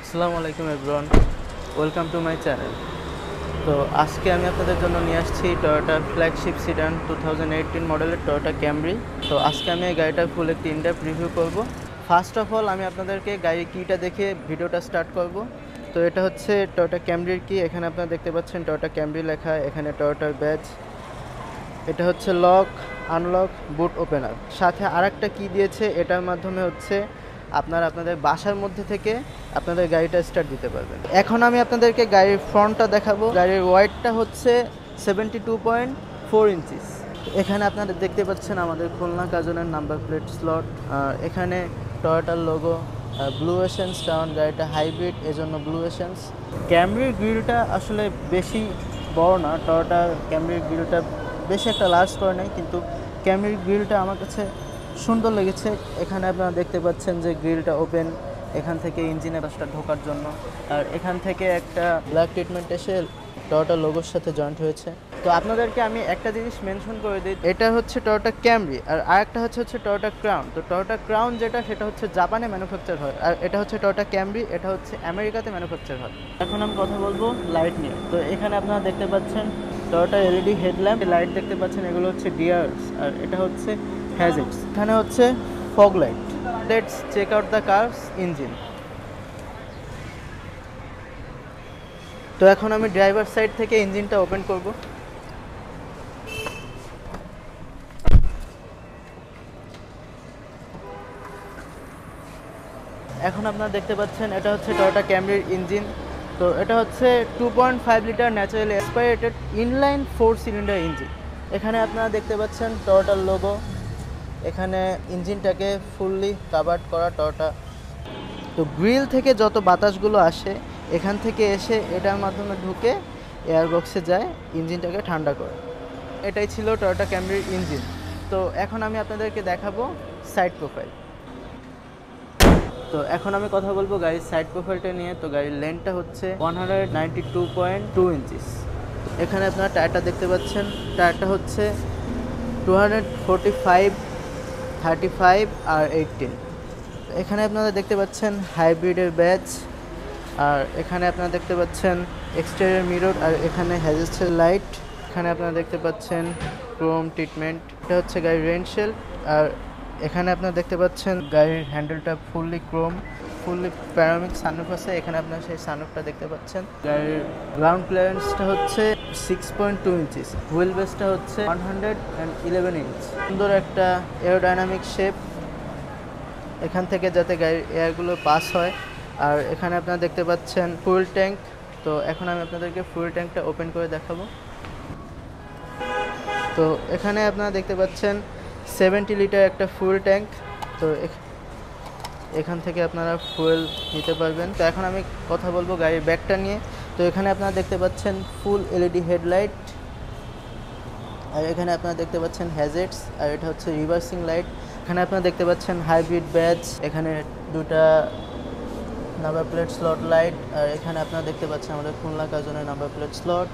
আসসালামু আলাইকুম everyone, welcome to my channel. তো আজকে আমি আপনাদের জন্য নিয়ে আসছি টয়োটা ফ্ল্যাগশিপ সিডান 2018 মডেলের টয়োটা ক্যামরি। তো আজকে আমি এই গাড়িটার ফুল একটি ইনডেপথ রিভিউ করব। ফার্স্ট অফ অল আমি আপনাদেরকে গাড়ির কিটা দেখে ভিডিওটা স্টার্ট করব। তো এটা হচ্ছে টয়োটা ক্যামরির কি। এখানে আপনারা দেখতে পাচ্ছেন টয়োটা ক্যামরি লেখা, এখানে টয়োটার ব্যাজ। এটা হচ্ছে লক, আনলক, বুট ওপেনার। সাথে আরেকটা কি দিয়েছে, এটার মাধ্যমে হচ্ছে আপনারা আপনাদের বাসার মধ্যে থেকে আপনাদের গাড়িটা স্টার্ট দিতে পারবেন। এখন আমি আপনাদেরকে গাড়ির ফ্রন্টটা দেখাবো। গাড়ির ওয়েটটা হচ্ছে 72.4 ইঞ্চিস। এখানে আপনারা দেখতে পাচ্ছেন আমাদের খুলনা কাজনের নাম্বার প্লেট স্লট। এখানে টয়োটার লোগো, ব্লু এসেন্স, কারণ গাড়িটা হাইব্রিড, এজন্য ব্লু এসেন্স। ক্যামরির গ্রিলটা আসলে বেশি বড় না, টয়োটা ক্যামরির গ্রিলটা বেশি একটা লার্জ করে নাই, কিন্তু ক্যামরির গ্রিলটা আমার কাছে সুন্দর লেগেছে। এখানে আপনারা দেখতে পাচ্ছেন যে গ্রিলটা ওপেন, এখান থেকে ইঞ্জিনের বাসটা ঢোকার জন্য। আর এখান থেকে একটা ব্ল্যাক ট্রিটমেন্ট এসে টয়োটা লোগোর সাথে জয়েন্ট হয়েছে। তো আপনাদেরকে আমি একটা জিনিস মেনশন করে দিই, এটা হচ্ছে টয়োটা ক্যামরি, আর আরেকটা হচ্ছে টয়োটা ক্রাউন। তো টয়োটা ক্রাউন যেটা, সেটা হচ্ছে জাপানে ম্যানুফ্যাকচার হয়, আর এটা হচ্ছে টয়োটা ক্যামরি, এটা হচ্ছে আমেরিকাতে ম্যানুফ্যাকচার হয়। এখন আমি কথা বলবো লাইট নিয়ে। তো এখানে আপনারা দেখতে পাচ্ছেন টয়োটা এলইডি হেডল্যাম্প, লাইট দেখতে পাচ্ছেন, এগুলো হচ্ছে ডিআরস, আর এটা হচ্ছে হ্যাজেটস। এখানে হচ্ছে fog light. Let's check out the car's engine. তো এখন আমি ড্রাইভার সাইড থেকে ইঞ্জিনটা ওপেন করব। এখন আপনারা দেখতে পাচ্ছেন এটা হচ্ছে টয়োটা ক্যামরির ইঞ্জিন। তো এটা হচ্ছে 2.5 litre naturally aspirated inline 4 cylinder engine. এখানে আপনারা দেখতে পাচ্ছেন টয়োটার লোগো, এখানে ইঞ্জিনটাকে ফুললি কাভার্ড করা টয়োটা। তো গ্রিল থেকে যত বাতাসগুলো আসে এখান থেকে এসে এটার মাধ্যমে ঢুকে এয়ারবক্সে যায়, ইঞ্জিনটাকে ঠান্ডা করে। এটাই ছিল টয়োটা ক্যামরির ইঞ্জিন। তো এখন আমি আপনাদেরকে দেখাবো সাইড প্রোফাইল। তো এখন আমি কথা বলবো গাড়ির সাইড প্রোফাইলটা নিয়ে। তো গাড়ির লেন্থটা হচ্ছে 192.2 ইঞ্চিস। এখানে আপনারা টায়ারটা দেখতে পাচ্ছেন, টায়ারটা হচ্ছে 245, 35 আর 18। এখানে আপনারা দেখতে পাচ্ছেন হাইব্রিডের ব্যাজ, আর এখানে আপনারা দেখতে পাচ্ছেন এক্সটেরিয়র মিরর, আর এখানে হ্যাজেলসের লাইট। এখানে আপনারা দেখতে পাচ্ছেন ক্রোম ট্রিটমেন্ট, এটা হচ্ছে গাড়ির রেনশেল। আর এখানে আপনারা দেখতে পাচ্ছেন গাড়ির হ্যান্ডেলটা ফুললি ক্রোম, ফুললি প্যারামিক সানরুফ আছে, এখানে আপনারা সেই সানরুফটা দেখতে পাচ্ছেন। গাড়ির গ্রাউন্ড ক্লিয়ারেন্সটা হচ্ছে 6.2 ইঞ্চিস, হুইল বেসটা হচ্ছে 111 ইঞ্চ। সুন্দর একটা এরোডাইনামিক শেপ, এখান থেকে যাতে গাড়ির এয়ারগুলো পাস হয়। আর এখানে আপনারা দেখতে পাচ্ছেন ফুয়েল ট্যাঙ্ক। তো এখন আমি আপনাদেরকে ফুয়েল ট্যাঙ্কটা ওপেন করে দেখাবো। তো এখানে আপনারা দেখতে পাচ্ছেন 70 লিটার একটা ফুয়েল ট্যাঙ্ক। তো এখান থেকে আপনারা ফুয়েল নিতে পারবেন। তো এখন আমি কথা বলবো গাড়ির ব্যাকটা নিয়ে। তো এখানে আপনারা দেখতে পাচ্ছেন ফুল এলইডি হেডলাইট, আর এখানে আপনারা দেখতে পাচ্ছেন হ্যাজেটস, আর এটা হচ্ছে রিভার্সিং লাইট। এখানে আপনারা দেখতে পাচ্ছেন হাইব্রিড ব্যাজ, এখানে দুটা নাম্বার প্লেট স্লট লাইট, আর এখানে আপনারা দেখতে পাচ্ছেন আমাদের খুলনা কাজনের নাম্বার প্লেট স্লট,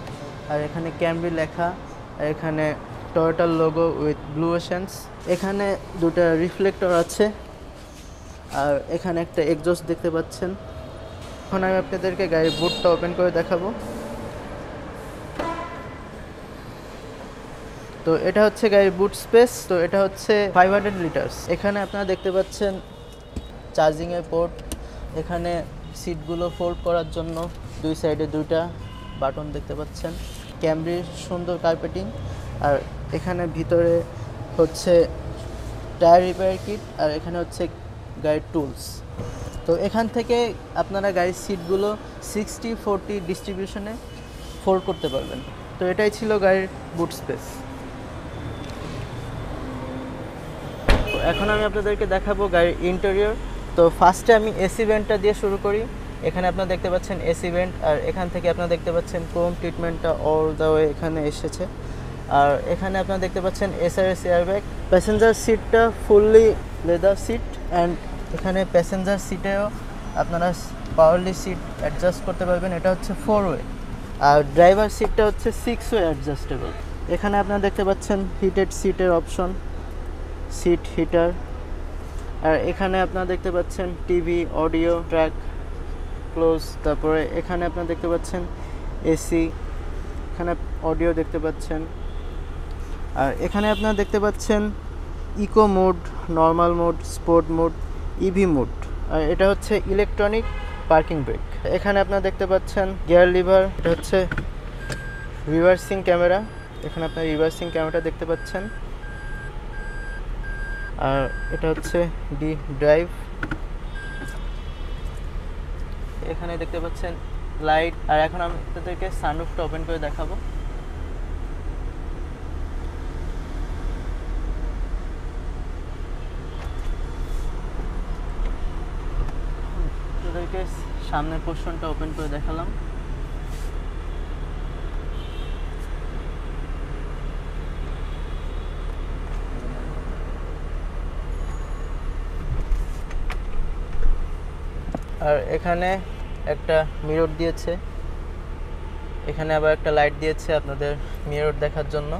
আর এখানে ক্যামরি লেখা, আর এখানে টয়োটার লোগো উইথ ব্লু এসেন্স। এখানে দুটা রিফ্লেক্টর আছে, আর এখানে একটা এক্সজস্ট দেখতে পাচ্ছেন। এখন আমি আপনাদেরকে গাড়ির বুটটা ওপেন করে দেখাবো। তো এটা হচ্ছে গাড়ির বুট স্পেস। তো এটা হচ্ছে 500 লিটার্স। এখানে আপনারা দেখতে পাচ্ছেন চার্জিংয়ের পোর্ট, এখানে সিটগুলো ফোল্ড করার জন্য দুই সাইডে দুইটা বাটন দেখতে পাচ্ছেন। ক্যামরির সুন্দর কার্পেটিং, আর এখানে ভিতরে হচ্ছে টায়ার রিপেয়ার কিট, আর এখানে হচ্ছে গাড়ির টুলস। তো এখান থেকে আপনারা গাড়ির সিটগুলো 60-40 ডিস্ট্রিবিউশনে ফোল্ড করতে পারবেন। তো এটাই ছিল গাড়ির বুট স্পেস। এখন আমি আপনাদেরকে দেখাবো গাড়ির ইন্টেরিয়র। তো ফার্স্টে আমি এসি ভেন্টটা দিয়ে শুরু করি। এখানে আপনারা দেখতে পাচ্ছেন এসি ভেন্ট, আর এখান থেকে আপনারা দেখতে পাচ্ছেন ক্রোম ট্রিটমেন্টটা অল দ্য ওয়ে এখানে এসেছে। আর এখানে আপনারা দেখতে পাচ্ছেন এসআরএস এয়ারব্যাগ। প্যাসেঞ্জার সিটটা ফুললি লেদার সিট, অ্যান্ড এখানে প্যাসেঞ্জার সিটেও আপনারা পাওয়ারলি সিট অ্যাডজাস্ট করতে পারবেন, এটা হচ্ছে 4 ওয়ে। আর ড্রাইভার সিটটা হচ্ছে 6 ওয়ে অ্যাডজাস্টেবল। এখানে আপনারা দেখতে পাচ্ছেন হিটেড সিটের অপশন, সিট হিটার, আর এখানে আপনারা দেখতে পাচ্ছেন টিভি, অডিও ট্র্যাক, ক্লোজ। তারপরে এখানে আপনারা দেখতে পাচ্ছেন এসি, এখানে অডিও দেখতে পাচ্ছেন। আর এখানে আপনারা দেখতে পাচ্ছেন eco mode, normal mode, sport mode, EV mode. আর এটা হচ্ছে ইলেকট্রনিক পার্কিং ব্রেক। এখানে আপনারা দেখতে পাচ্ছেন গিয়ার লিভার, এটা হচ্ছে রিভার্সিং ক্যামেরা, এখানে আপনারা রিভার্সিং ক্যামেরাটা দেখতে পাচ্ছেন। আর এটা হচ্ছে ড্রাইভ, এখানে দেখতে পাচ্ছেন লাইট। আর এখন আমি আপনাদেরকে সানরুফটা ওপেন করে দেখাবো। আপনাদেরকে সামনের পোর্শনটা ওপেন করে দেখালাম। আর এখানে একটা মিরর দিয়েছে, এখানে আবার একটা লাইট দিয়েছে আপনাদের মিরর দেখার জন্য।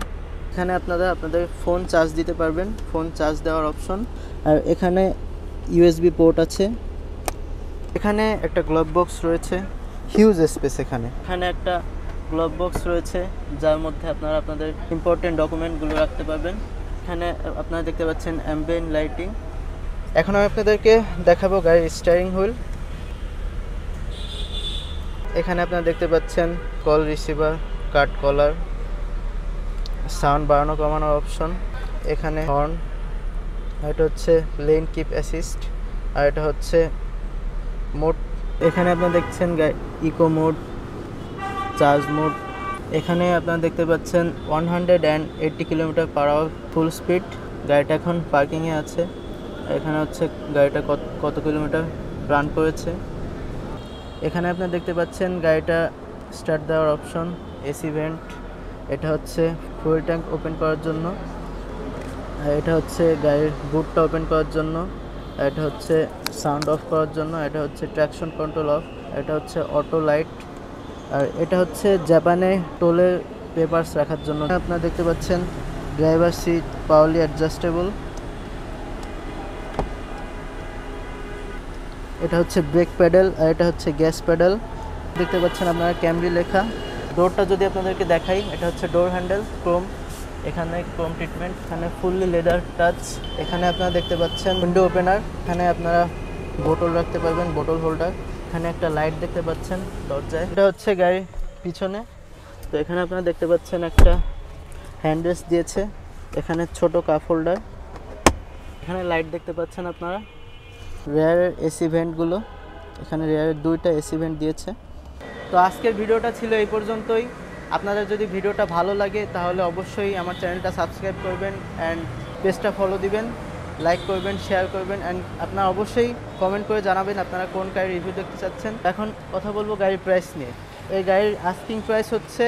এখানে আপনারা আপনাদের ফোন চার্জ দিতে পারবেন, ফোন চার্জ দেওয়ার অপশন। আর এখানে ইউএসবি পোর্ট আছে। এখানে একটা গ্লোভ বক্স রয়েছে, হিউজ স্পেস। এখানে একটা গ্লোভ বক্স রয়েছে যার মধ্যে আপনারা আপনাদের ইম্পর্টেন্ট ডকুমেন্টগুলো রাখতে পারবেন। এখানে আপনারা দেখতে পাচ্ছেন অ্যাম্বিয়েন্ট লাইটিং। এখন আমি আপনাদেরকে দেখাবো গাড়ির স্টিয়ারিং হুইল। এখানে আপনারা দেখতে পাচ্ছেন কল রিসিভার, কাট কলার, সাউন্ড বাড়ানো কমানোর অপশন। এখানে হর্ন, এটা হচ্ছে লেন কিপ অ্যাসিস্ট, আর এটা হচ্ছে মোড। এখানে আপনারা দেখছেন ইকো মোড, চার্জ মোড। এখানে আপনারা দেখতে পাচ্ছেন 180 kilometre per hour full speed. গাড়িটা এখন পার্কিংয়ে আছে। এখানে হচ্ছে গাড়িটা কত কিলোমিটার রান করেছে। এখানে আপনারা দেখতে পাচ্ছেন গাড়িটা স্টার্ট দেওয়ার অপশন, এসি ভেন্ট। এটা হচ্ছে ফুয়েল ট্যাঙ্ক ওপেন করার জন্য। আর এটা হচ্ছে গাড়ির বুটটা ওপেন করার জন্য। এটা হচ্ছে সাউন্ড অফ করার জন্য। এটা হচ্ছে ট্র্যাকশন কন্ট্রোল অফ। এটা হচ্ছে অটো লাইট। আর এটা হচ্ছে জাপানে টোলের পেপারস রাখার জন্য। আপনারা দেখতে পাচ্ছেন ড্রাইভার সিট পাওয়ারলি অ্যাডজাস্টেবল। এটা হচ্ছে ব্রেক প্যাডেল, আর এটা হচ্ছে গ্যাস প্যাডেল। দেখতে পাচ্ছেন আপনারা ক্যামরি লেখা। ডোরটা যদি আপনাদেরকে দেখাই, এটা হচ্ছে ডোর হ্যান্ডেল ক্রোম, এখানে ক্রোম ট্রিটমেন্ট, এখানে ফুললি লেদার টাচ। এখানে আপনারা দেখতে পাচ্ছেন উইন্ডো ওপেনার, এখানে আপনারা বোতল রাখতে পারবেন, বোতল হোল্ডার। এখানে একটা লাইট দেখতে পাচ্ছেন দরজায়। এটা হচ্ছে গাড়ির পিছনে। তো এখানে আপনারা দেখতে পাচ্ছেন একটা হ্যান্ড রেস্ট দিয়েছে, এখানে ছোট কাপ হোল্ডার। এখানে লাইট দেখতে পাচ্ছেন আপনারা। রেয়ারের এসি ভেন্টগুলো, এখানে রেয়ারের 2টা এসি ভেন্ট দিয়েছে। তো আজকের ভিডিওটা ছিল এই পর্যন্তই। আপনাদের যদি ভিডিওটা ভালো লাগে তাহলে অবশ্যই আমার চ্যানেলটা সাবস্ক্রাইব করবেন অ্যান্ড পেজটা ফলো দিবেন, লাইক করবেন, শেয়ার করবেন অ্যান্ড আপনারা অবশ্যই কমেন্ট করে জানাবেন আপনারা কোন গাড়ির রিভিউ দেখতে চাচ্ছেন। এখন কথা বলবো গাড়ির প্রাইস নিয়ে। এই গাড়ির আস্কিং প্রাইস হচ্ছে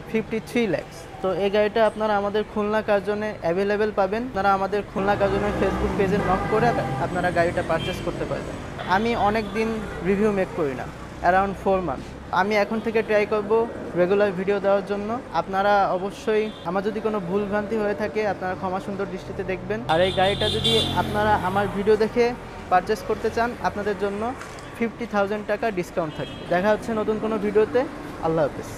53 lakhs। তো এই গাড়িটা আপনারা আমাদের খুলনা কার্জনে অ্যাভেলেবেল পাবেন। আপনারা আমাদের খুলনা কার্জনের ফেসবুক পেজে নক করে আপনারা গাড়িটা পারচেস করতে পারবেন। আমি অনেক দিন রিভিউ মেক করি না, অ্যারাউন্ড 4 months। আমি এখন থেকে ট্রাই করব রেগুলার ভিডিও দেওয়ার জন্য। আপনারা অবশ্যই আমার যদি কোনো ভুলভ্রান্তি হয়ে থাকে আপনারা ক্ষমা সুন্দর দৃষ্টিতে দেখবেন। আর এই গাড়িটা যদি আপনারা আমার ভিডিও দেখে পারচেস করতে চান আপনাদের জন্য 50,000 টাকা ডিসকাউন্ট থাকবে। দেখা হচ্ছে নতুন কোনো ভিডিওতে। আল্লাহ হাফেজ।